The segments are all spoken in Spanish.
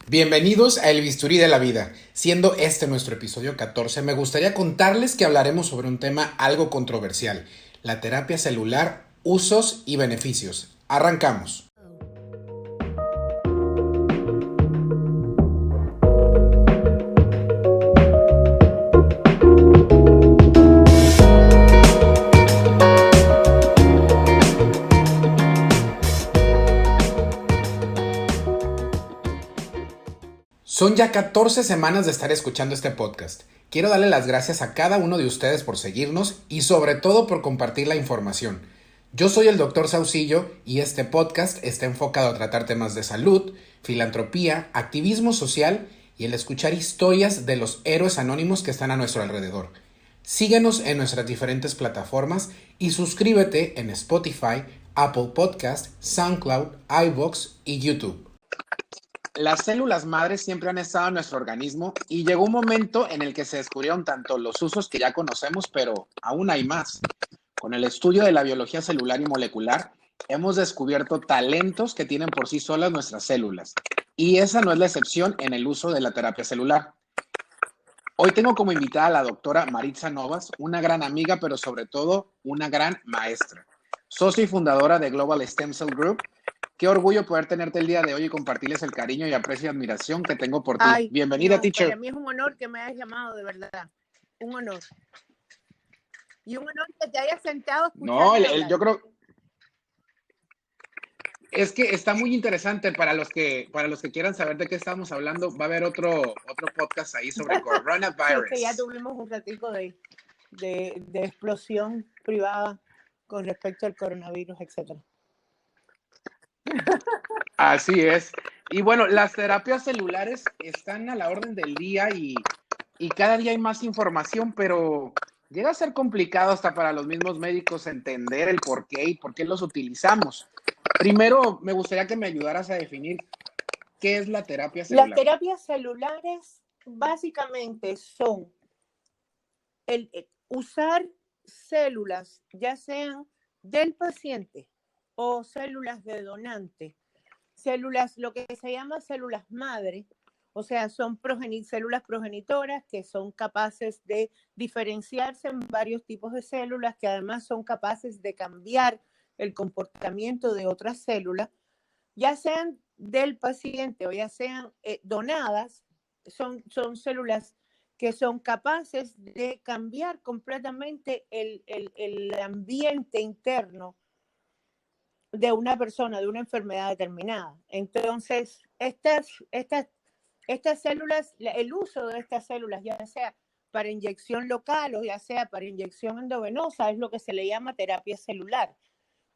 Bienvenidos a El Bisturí de la Vida. Siendo este nuestro episodio 14, me gustaría contarles que hablaremos sobre un tema algo controversial, la terapia celular, usos y beneficios. Arrancamos. Son ya 14 semanas de estar escuchando este podcast. Quiero darle las gracias a cada uno de ustedes por seguirnos y sobre todo por compartir la información. Yo soy el Dr. Saucillo y este podcast está enfocado a tratar temas de salud, filantropía, activismo social y el escuchar historias de los héroes anónimos que están a nuestro alrededor. Síguenos en nuestras diferentes plataformas y suscríbete en Spotify, Apple Podcast, SoundCloud, iVoox y YouTube. Las células madres siempre han estado en nuestro organismo y llegó un momento en el que se descubrieron tanto los usos que ya conocemos, pero aún hay más. Con el estudio de la biología celular y molecular, hemos descubierto talentos que tienen por sí solas nuestras células. Y esa no es la excepción en el uso de la terapia celular. Hoy tengo como invitada a la doctora Maritza Novas, una gran amiga, pero sobre todo una gran maestra. Socia y fundadora de Global Stem Cell Group. Qué orgullo poder tenerte el día de hoy y compartirles el cariño y aprecio y admiración que tengo por ti. Ay, Bienvenida, no, teacher. para mí es un honor que me hayas llamado, de verdad. Un honor. Y un honor que te hayas sentado a escucharme hablar. Yo creo es que está muy interesante para los que quieran saber de qué estamos hablando. Va a haber otro podcast ahí sobre coronavirus. Sí, es que ya tuvimos un ratico de explosión privada con respecto al coronavirus, etcétera. Así es. Y bueno, las terapias celulares están a la orden del día y cada día hay más información, pero llega a ser complicado hasta para los mismos médicos entender el por qué y por qué los utilizamos. Primero, me gustaría que me ayudaras a definir qué es la terapia celular. Las terapias celulares básicamente son usar células, ya sean del paciente o células de donante, células, lo que se llama células madre, o sea, son células progenitoras que son capaces de diferenciarse en varios tipos de células, que además son capaces de cambiar el comportamiento de otras células, ya sean del paciente o ya sean donadas, son células que son capaces de cambiar completamente el ambiente interno de una persona, de una enfermedad determinada. Entonces, estas células, el uso de estas células, ya sea para inyección local o ya sea para inyección endovenosa, es lo que se le llama terapia celular.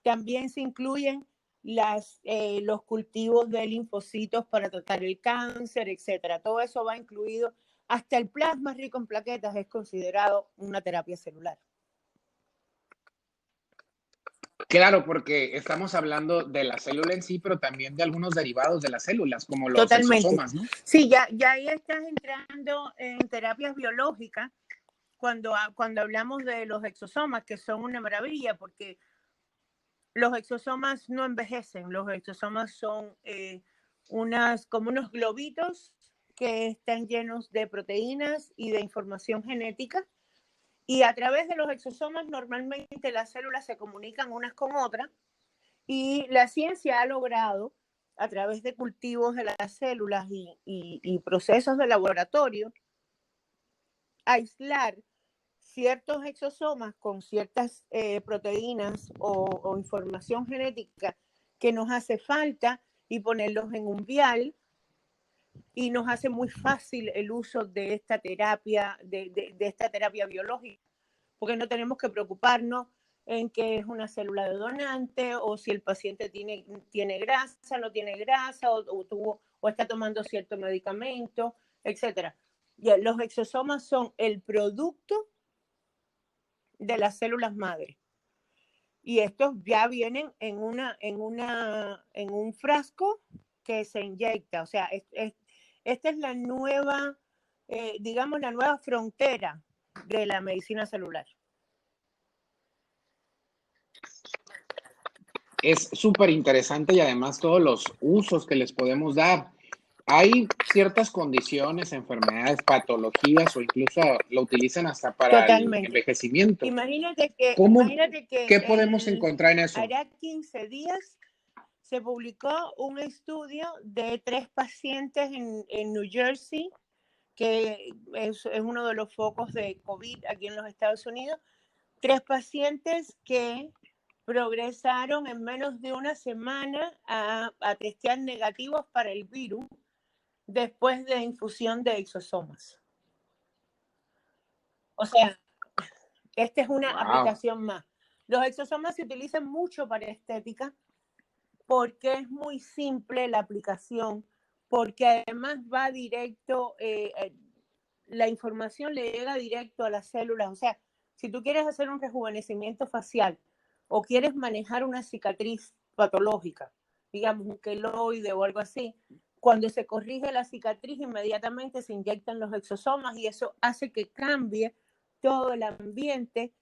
También se incluyen los cultivos de linfocitos para tratar el cáncer, etcétera. Todo eso va incluido. Hasta el plasma rico en plaquetas es considerado una terapia celular. Claro, porque estamos hablando de la célula en sí, pero también de algunos derivados de las células, como los exosomas, ¿no? Sí, ya ahí estás entrando en terapias biológicas cuando hablamos de los exosomas, que son una maravilla, porque los exosomas no envejecen. Los exosomas son como unos globitos que están llenos de proteínas y de información genética. Y a través de los exosomas normalmente las células se comunican unas con otras y la ciencia ha logrado, a través de cultivos de las células y procesos de laboratorio, aislar ciertos exosomas con ciertas proteínas o información genética que nos hace falta y ponerlos en un vial, y nos hace muy fácil el uso de esta terapia, de esta terapia biológica, porque no tenemos que preocuparnos en que es una célula de donante o si el paciente tiene grasa, no tiene grasa o está tomando cierto medicamento, etc. Los exosomas son el producto de las células madre. Y estos ya vienen en un frasco que se inyecta. O sea, esta es la nueva, digamos, la nueva frontera de la medicina celular. Es súper interesante y además todos los usos que les podemos dar. hay ciertas condiciones, enfermedades, patologías o incluso lo utilizan hasta para el Totalmente. envejecimiento. Imagínate que, ¿Cómo, imagínate que qué podemos encontrar en eso? hará 15 días se publicó un estudio de 3 pacientes en New Jersey, que es uno de los focos de COVID aquí en los Estados Unidos. 3 pacientes que progresaron en menos de una semana a testear negativos para el virus después de infusión de exosomas. O sea, esta es una Wow. aplicación más. Los exosomas se utilizan mucho para estética porque es muy simple la aplicación, porque además va directo, la información le llega directo a las células. O sea, si tú quieres hacer un rejuvenecimiento facial o quieres manejar una cicatriz patológica, digamos un queloide o algo así, cuando se corrige la cicatriz inmediatamente se inyectan los exosomas y eso hace que cambie todo el ambiente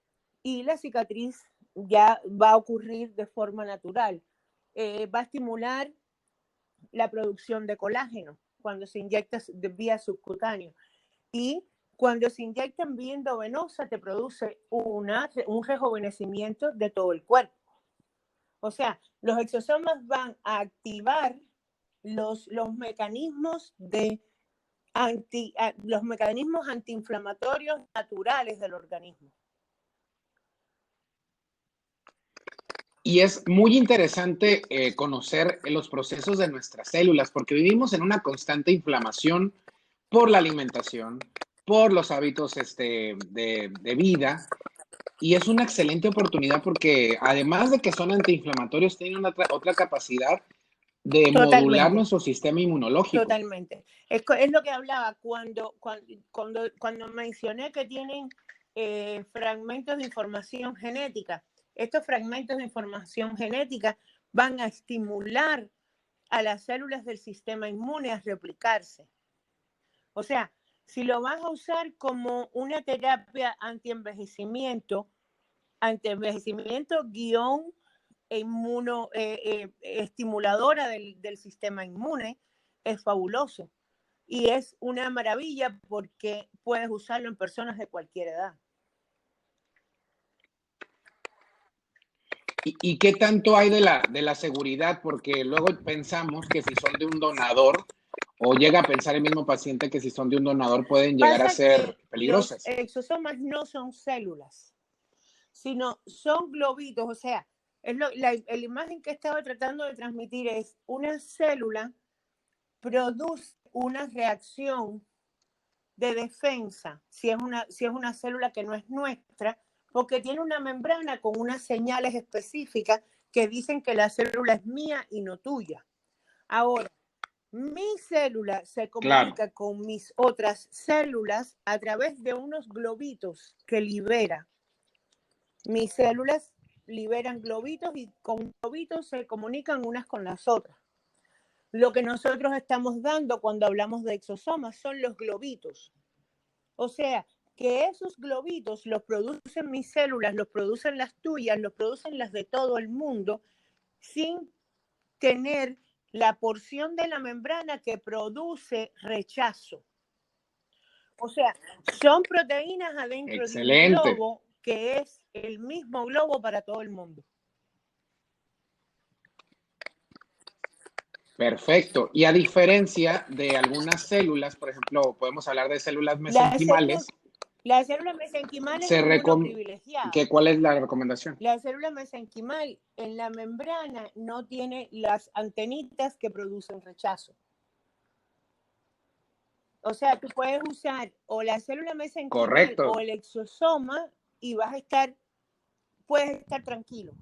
y la cicatriz ya va a ocurrir de forma natural. Va a estimular la producción de colágeno cuando se inyecta vía subcutáneo. Y cuando se inyecta en vía endovenosa te produce un rejuvenecimiento de todo el cuerpo. O sea, los exosomas van a activar los mecanismos los mecanismos antiinflamatorios naturales del organismo. Y es muy interesante conocer los procesos de nuestras células, porque vivimos en una constante inflamación por la alimentación, por los hábitos de vida, y es una excelente oportunidad porque además de que son antiinflamatorios, tienen otra capacidad de modular Totalmente. nuestro sistema inmunológico. Totalmente. Es lo que hablaba cuando mencioné que tienen fragmentos de información genética. Estos fragmentos de información genética van a estimular a las células del sistema inmune a replicarse. O sea, si lo vas a usar como una terapia antienvejecimiento guión estimuladora del sistema inmune, es fabuloso. Y es una maravilla porque puedes usarlo en personas de cualquier edad. ¿Y qué tanto hay de la seguridad? Porque luego pensamos que si son de un donador, o llega a pensar el mismo paciente que si son de un donador pueden llegar a Pasa ser que los peligrosas. exosomas no son células, sino son globitos. O sea, la imagen que estaba tratando de transmitir es una célula produce una reacción de defensa, si es una célula que no es nuestra, porque tiene una membrana con unas señales específicas que dicen que la célula es mía y no tuya. Ahora, mi célula se Claro. comunica con mis otras células a través de unos globitos que libera. Mis células liberan globitos y con globitos se comunican unas con las otras. Lo que nosotros estamos dando cuando hablamos de exosomas son los globitos. O sea, que esos globitos los producen mis células, los producen las tuyas, los producen las de todo el mundo, sin tener la porción de la membrana que produce rechazo. O sea, son proteínas adentro de un Excelente. globo que es el mismo globo para todo el mundo. Perfecto. Y a diferencia de algunas células, por ejemplo, podemos hablar de células mesenquimales, La célula mesenquimal es se inmunoprivilegiada. ¿cuál es la recomendación? La célula mesenquimal en la membrana no tiene las antenitas que producen rechazo. O sea, tú puedes usar o la célula mesenquimal Correcto. o el exosoma y puedes estar tranquilo.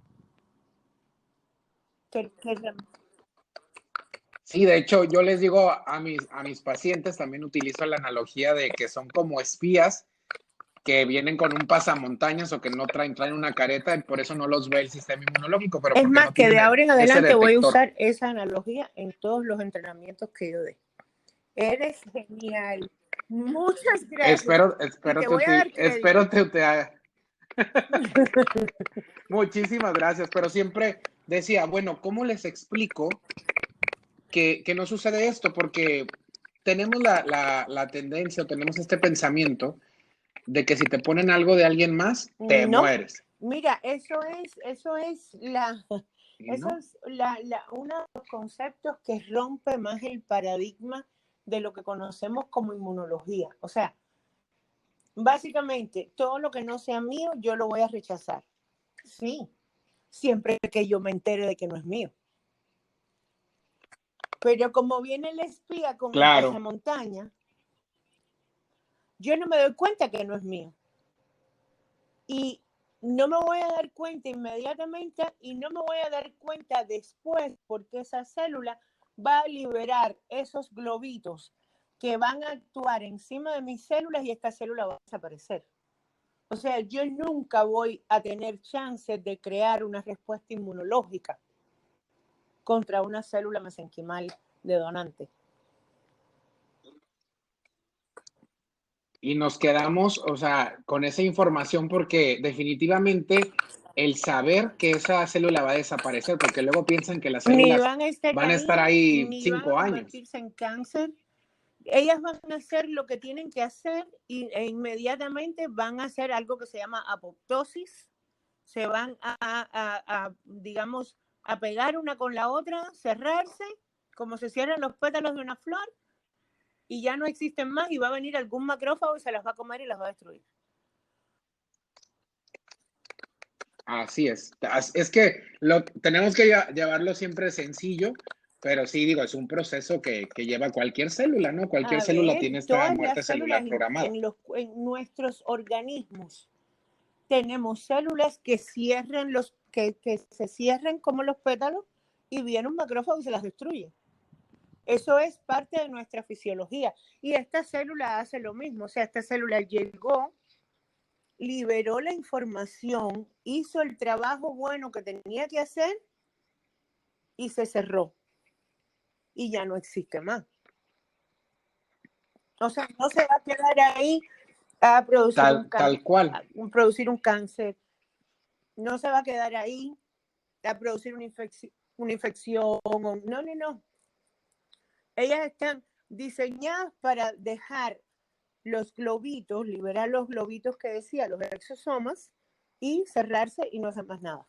Sí, de hecho, yo les digo a mis pacientes, también utilizo la analogía de que son como espías que vienen con un pasamontañas o que no traen una careta y por eso no los ve el sistema inmunológico, pero Es porque más, no que de tienen ahora en ese adelante voy a detector. usar esa analogía en todos los entrenamientos que yo dé. Eres genial. Muchas gracias. Y te voy a dar crédito. Muchísimas gracias, pero siempre decía, bueno, ¿cómo les explico que no sucede esto, porque tenemos la tendencia o tenemos este pensamiento de que si te ponen algo de alguien más, te No, mueres. mira, eso es ¿Y no? uno de los conceptos que rompe más el paradigma de lo que conocemos como inmunología. O sea, básicamente, todo lo que no sea mío, yo lo voy a rechazar. Sí, siempre que yo me entere de que no es mío. Pero como viene el espía con el Claro. pasamontaña, yo no me doy cuenta que no es mío. Y no me voy a dar cuenta inmediatamente y no me voy a dar cuenta después porque esa célula va a liberar esos globitos que van a actuar encima de mis células y esta célula va a desaparecer. O sea, yo nunca voy a tener chances de crear una respuesta inmunológica contra una célula mesenquimal de donante. Y nos quedamos, o sea, con esa información porque definitivamente el saber que esa célula va a desaparecer, porque luego piensan que las Ni células van a estar van a estar ahí, ahí ni van a 5 años. convertirse en cáncer. Ellas van a hacer lo que tienen que hacer e inmediatamente van a hacer algo que se llama apoptosis. Se van digamos, a pegar una con la otra, cerrarse, como se cierran los pétalos de una flor, y ya no existen más y va a venir algún macrófago y se las va a comer y las va a destruir. Así es. Es que tenemos que llevarlo siempre sencillo, pero sí, digo, es un proceso que lleva cualquier célula, ¿no? Cualquier A célula ver, tiene esta todas muerte las células celular programada. en nuestros organismos tenemos células que cierran que se cierran como los pétalos y viene un macrófago y se las destruye. Eso es parte de nuestra fisiología. Y esta célula hace lo mismo. O sea, esta célula llegó, liberó la información, hizo el trabajo bueno que tenía que hacer y se cerró. Y ya no existe más. O sea, no se va a quedar ahí a producir Tal cual. a producir un cáncer. No se va a quedar ahí a producir una infección. No. Ellas están diseñadas para dejar los globitos, liberar los globitos que decía, los exosomas, y cerrarse y no hacer más nada.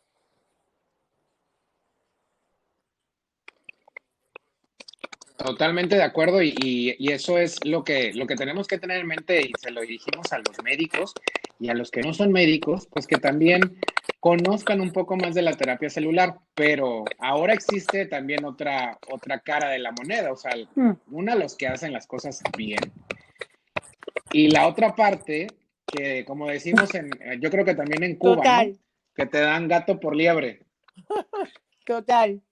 Totalmente de acuerdo y eso es lo que tenemos que tener en mente y se lo dirigimos a los médicos y a los que no son médicos, pues que también conozcan un poco más de la terapia celular, pero ahora existe también otra cara de la moneda, o sea, una los que hacen las cosas bien y la otra parte que como decimos yo creo que también en Cuba, Total. ¿no? Que te dan gato por liebre. Total.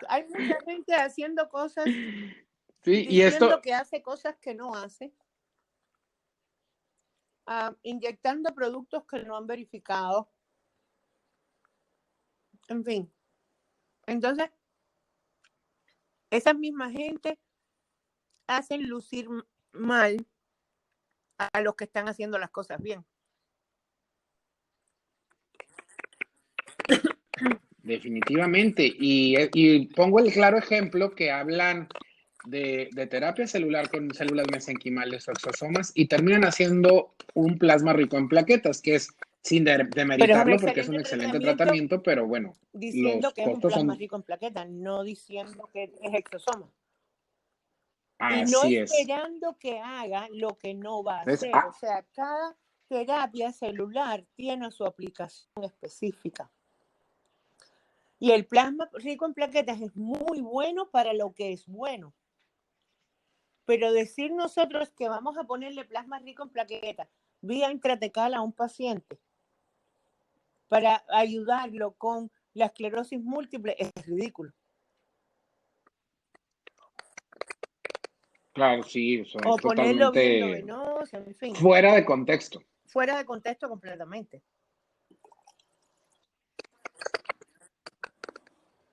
Hay mucha gente haciendo cosas, Sí, y diciendo esto, que hace cosas que no hace, inyectando productos que no han verificado. En fin. Entonces, esa misma gente hacen lucir mal a los que están haciendo las cosas bien. definitivamente. Y pongo el claro ejemplo que hablan de terapia celular con células mesenquimales o exosomas y terminan haciendo un plasma rico en plaquetas, que es sin demeritarlo porque es un excelente tratamiento, pero bueno, diciendo los que es un costos plasma son... rico en plaquetas, no diciendo que es exosoma. Y no Así es. esperando que haga lo que no va a Entonces, hacer. O sea, cada terapia celular tiene su aplicación específica. Y el plasma rico en plaquetas es muy bueno para lo que es bueno. Pero decir nosotros que vamos a ponerle plasma rico en plaquetas vía intratecal a un paciente para ayudarlo con la esclerosis múltiple es ridículo. claro, sí, eso O es ponerlo bien totalmente venoso, en fin. fuera de contexto. Fuera de contexto completamente.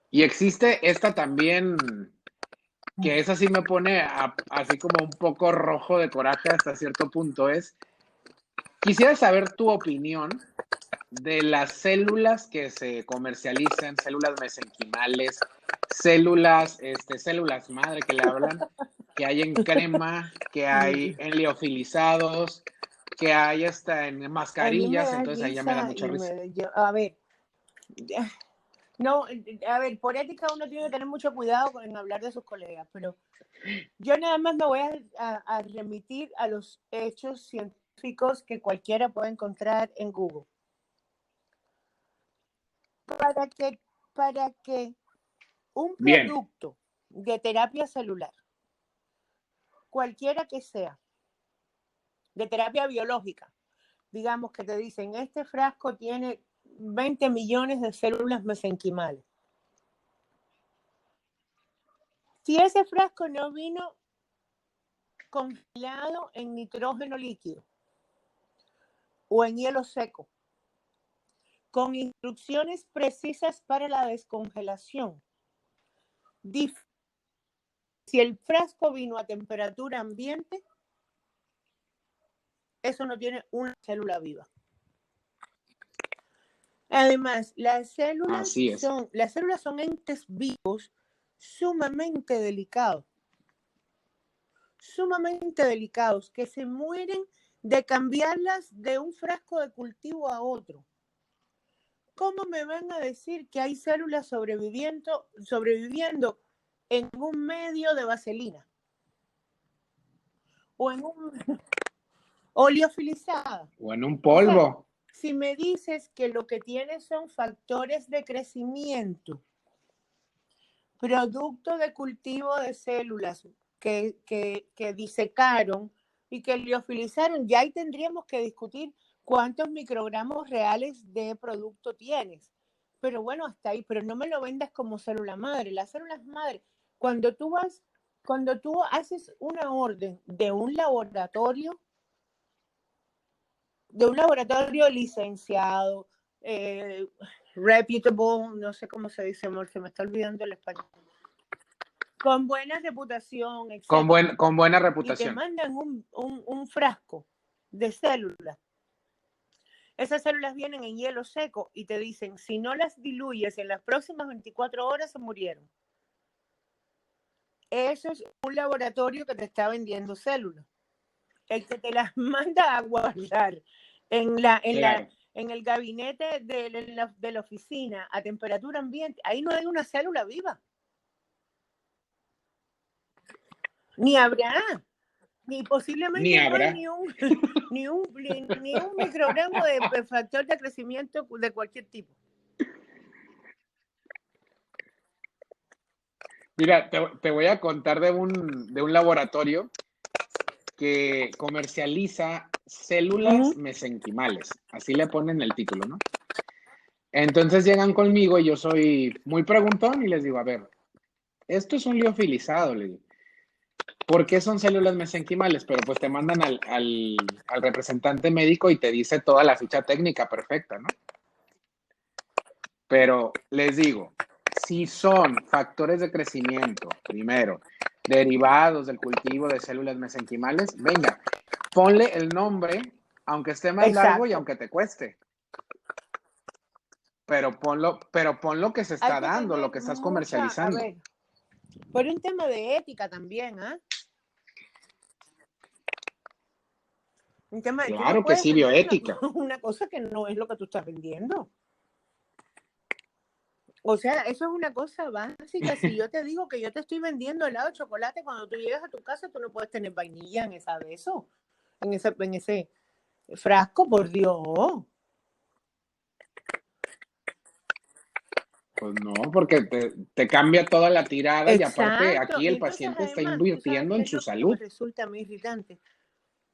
Y existe esta también, que esa sí me pone así como un poco rojo de coraje hasta cierto punto, quisiera saber tu opinión de las células que se comercializan, células mesenquimales, células madre que le hablan, que hay en crema, que hay en liofilizados, que hay hasta en A mí me mascarillas, da entonces ahí ya me da risa mucha risa. a ver, no, a ver, por ética uno tiene que tener mucho cuidado en hablar de sus colegas, pero yo nada más me voy a remitir a los hechos científicos que cualquiera puede encontrar en Google. Para que un Bien, producto de terapia celular, cualquiera que sea, de terapia biológica, digamos que te dicen, este frasco tiene 20 millones de células mesenquimales. Si ese frasco no vino congelado en nitrógeno líquido o en hielo seco, con instrucciones precisas para la descongelación, si el frasco vino a temperatura ambiente, eso no tiene una célula viva. Además, las células son entes vivos sumamente delicados, que se mueren de cambiarlas de un frasco de cultivo a otro. ¿Cómo me van a decir que hay células sobreviviendo en un medio de vaselina? O en un oleofilizada. o en un polvo. O sea, si me dices que lo que tienes son factores de crecimiento, producto de cultivo de células que disecaron y que liofilizaron, ya ahí tendríamos que discutir cuántos microgramos reales de producto tienes. Pero bueno, hasta ahí, pero no me lo vendas como célula madre. Las células madre, cuando tú haces una orden de un laboratorio licenciado, reputable, no sé cómo se dice, amor, se me está olvidando el español, con buena reputación, etc. Con buena Y te reputación. mandan un frasco de células. Esas células vienen en hielo seco y te dicen, si no las diluyes en las próximas 24 horas, se murieron. Eso es un laboratorio que te está vendiendo células. El que te las manda a guardar en el gabinete de la oficina a temperatura ambiente, ahí no hay una célula viva. Ni habrá, ni posiblemente no hay ni un microgramo de factor de crecimiento de cualquier tipo. Mira, te voy a contar de un laboratorio que comercializa células mesenquimales. Así le ponen el título, ¿no? Entonces llegan conmigo y yo soy muy preguntón y les digo, a ver, esto es un liofilizado, le digo. ¿Por qué son células mesenquimales? Pero pues te mandan al representante médico y te dice toda la ficha técnica perfecta, ¿no? Pero les digo, si son factores de crecimiento, primero, derivados del cultivo de células mesenquimales, venga, ponle el nombre, aunque esté más largo y aunque te cueste. Pero ponlo que se está dando, lo que estás comercializando. A ver, por un tema de ética también, ¿ah? Un tema de claro que sí, bioética. una cosa que no es lo que tú estás vendiendo. O sea, eso es una cosa básica. Si yo te digo que yo te estoy vendiendo helado de chocolate, cuando tú llegas a tu casa, tú no puedes tener vainilla en ese frasco, por Dios. Pues no, porque te cambia toda la tirada. Exacto. Y aparte aquí el entonces, paciente además, está invirtiendo en su salud. Me resulta muy irritante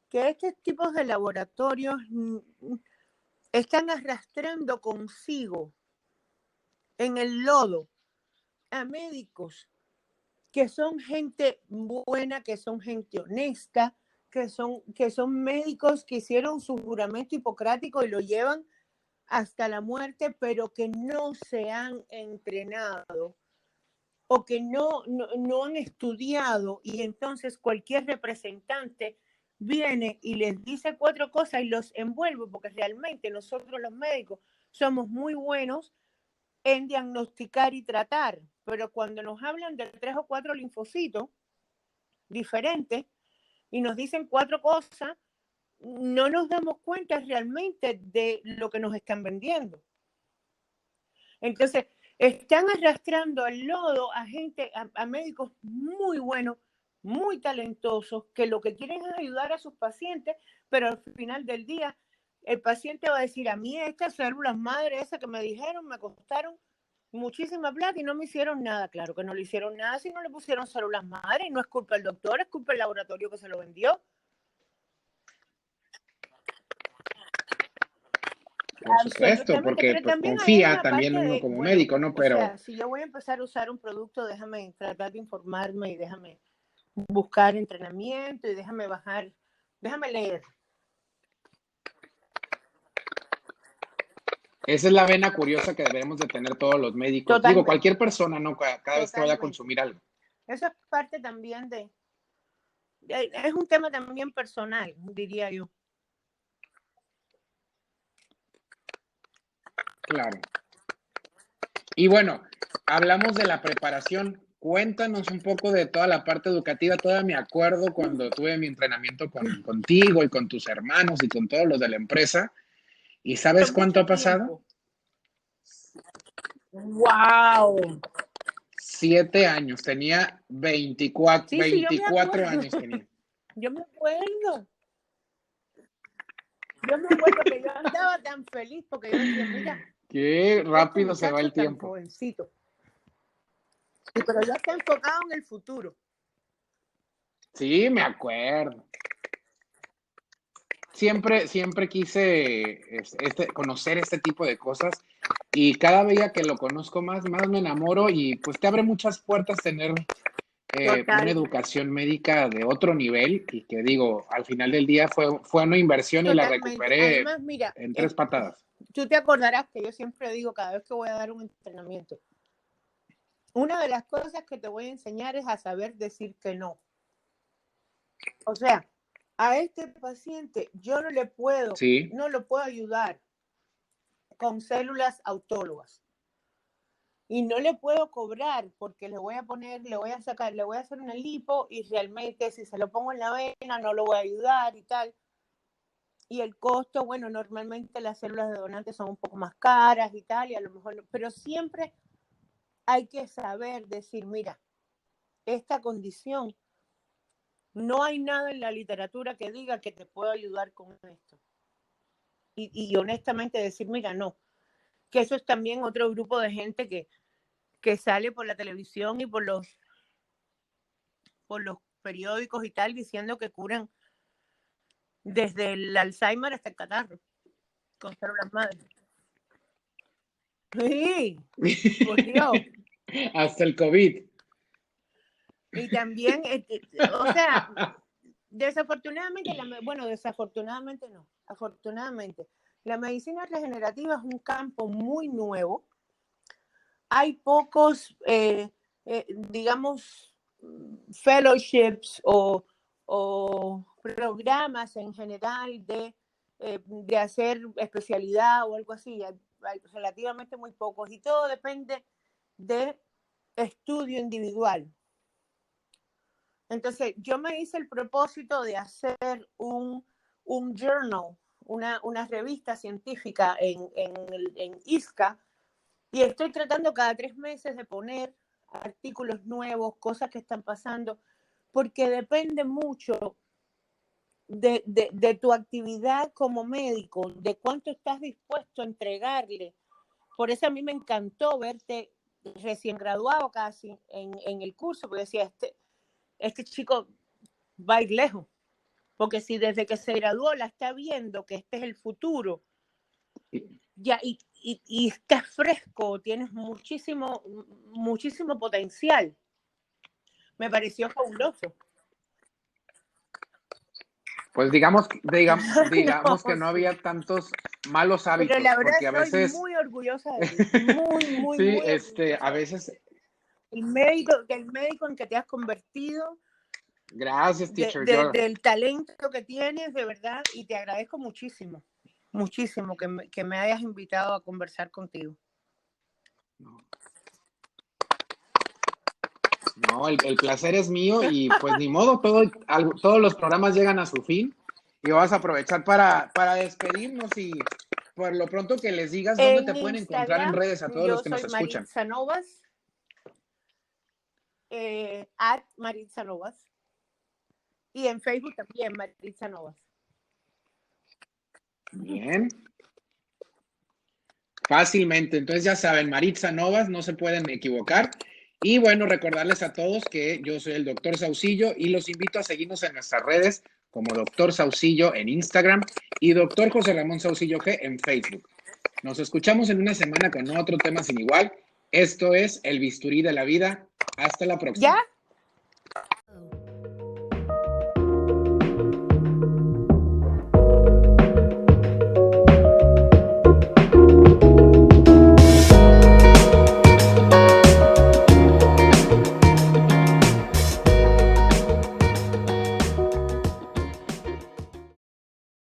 que estos tipos de laboratorios están arrastrando consigo en el lodo a médicos que son gente buena, que son gente honesta, que son médicos que hicieron su juramento hipocrático y lo llevan hasta la muerte, pero que no se han entrenado o que no han estudiado, y entonces cualquier representante viene y les dice 4 cosas y los envuelve, porque realmente nosotros los médicos somos muy buenos en diagnosticar y tratar, pero cuando nos hablan de 3 o 4 linfocitos diferentes y nos dicen 4 cosas, no nos damos cuenta realmente de lo que nos están vendiendo. Entonces, están arrastrando al lodo a gente, a médicos muy buenos, muy talentosos, que lo que quieren es ayudar a sus pacientes, pero al final del día, el paciente va a decir, a mí estas células madre esas que me dijeron me costaron muchísima plata y no me hicieron nada. Claro que no le hicieron nada si no le pusieron células madre, y no es culpa del doctor, es culpa del laboratorio que se lo vendió. Por supuesto, porque pero pues también hay confía una también parte uno de, como bueno, médico, ¿no? o sea, Pero si yo voy a empezar a usar un producto, déjame tratar de informarme y déjame buscar entrenamiento y déjame bajar, déjame leer. esa es la vena curiosa que debemos de tener todos los médicos. Digo, Totalmente, cualquier persona, ¿no? Cada vez que vaya a totalmente. consumir algo. Eso es parte también es un tema también personal, diría yo. Claro. Y bueno, hablamos de la preparación. Cuéntanos un poco de toda la parte educativa. Todavía me acuerdo cuando tuve mi entrenamiento contigo y con tus hermanos y con todos los de la empresa. ¿Y sabes cuánto Mucho ha pasado? tiempo. ¡Wow! 7 años. Tenía 24, Sí, sí, yo me 24 acuerdo. años tenía. Yo me acuerdo. Yo me acuerdo que yo andaba tan feliz porque yo decía, mira, Qué este rápido se va muchacho el tan tiempo. jovencito. Pero ya está enfocado en el futuro. Sí, me acuerdo. Siempre quise conocer este tipo de cosas y cada día que lo conozco más me enamoro y pues te abre muchas puertas tener una Total, educación médica de otro nivel y que digo, al final del día fue una inversión y la totalmente. recuperé Además, mira, en 3 patadas. tú te acordarás que yo siempre digo cada vez que voy a dar un entrenamiento, una de las cosas que te voy a enseñar es a saber decir que no. O sea, a este paciente yo Sí, no lo puedo ayudar con células autólogas. Y no le puedo cobrar porque le voy a hacer una lipo y realmente si se lo pongo en la vena no lo voy a ayudar y tal. Y el costo, bueno, normalmente las células de donantes son un poco más caras y tal, y a lo mejor no, pero siempre hay que saber decir, mira, esta condición, no hay nada en la literatura que diga que te puedo ayudar con esto. Y honestamente decir, mira, no, que eso es también otro grupo de gente que sale por la televisión y por los periódicos y tal, diciendo que curan desde el Alzheimer hasta el catarro, con células madre. Sí, por Dios. hasta el COVID. Y también, o sea, desafortunadamente, desafortunadamente no, afortunadamente, la medicina regenerativa es un campo muy nuevo. Hay pocos, digamos, fellowships o programas en general de hacer especialidad o algo así. Hay relativamente muy pocos y todo depende de estudio individual. Entonces, yo me hice el propósito de hacer un journal, una revista científica en ISCA, y estoy tratando cada 3 meses de poner artículos nuevos, cosas que están pasando, porque depende mucho de tu actividad como médico, de cuánto estás dispuesto a entregarle. Por eso a mí me encantó verte recién graduado casi en el curso, porque decía, este chico va a ir lejos, porque si desde que se graduó la está viendo que este es el futuro, ya, y estás fresco, tienes muchísimo potencial. Me pareció fabuloso. Pues digamos, No, que no sí. había tantos malos Pero la hábitos, verdad porque a estoy veces, muy orgullosa de ti, muy, muy, sí, muy a orgullosa de ti. veces, El médico en que te has convertido, Gracias, teacher. Yo... del talento que tienes, de verdad, y te agradezco muchísimo, muchísimo que me hayas invitado a conversar contigo. No, el placer es mío y pues ni modo, todos los programas llegan a su fin y vas a aprovechar para despedirnos y por lo pronto que les digas dónde te pueden encontrar en redes a todos los que nos escuchan. Maritza Novas, Maritza Novas, y en Facebook también Maritza Novas. Bien. Fácilmente, entonces ya saben, Maritza Novas, no se pueden equivocar. Y bueno, recordarles a todos que yo soy el Dr. Saucillo y los invito a seguirnos en nuestras redes como Dr. Saucillo en Instagram y Dr. José Ramón Saucillo G en Facebook. Nos escuchamos en una semana con otro tema sin igual. Esto es El Bisturí de la Vida. Hasta la próxima. ¿Ya?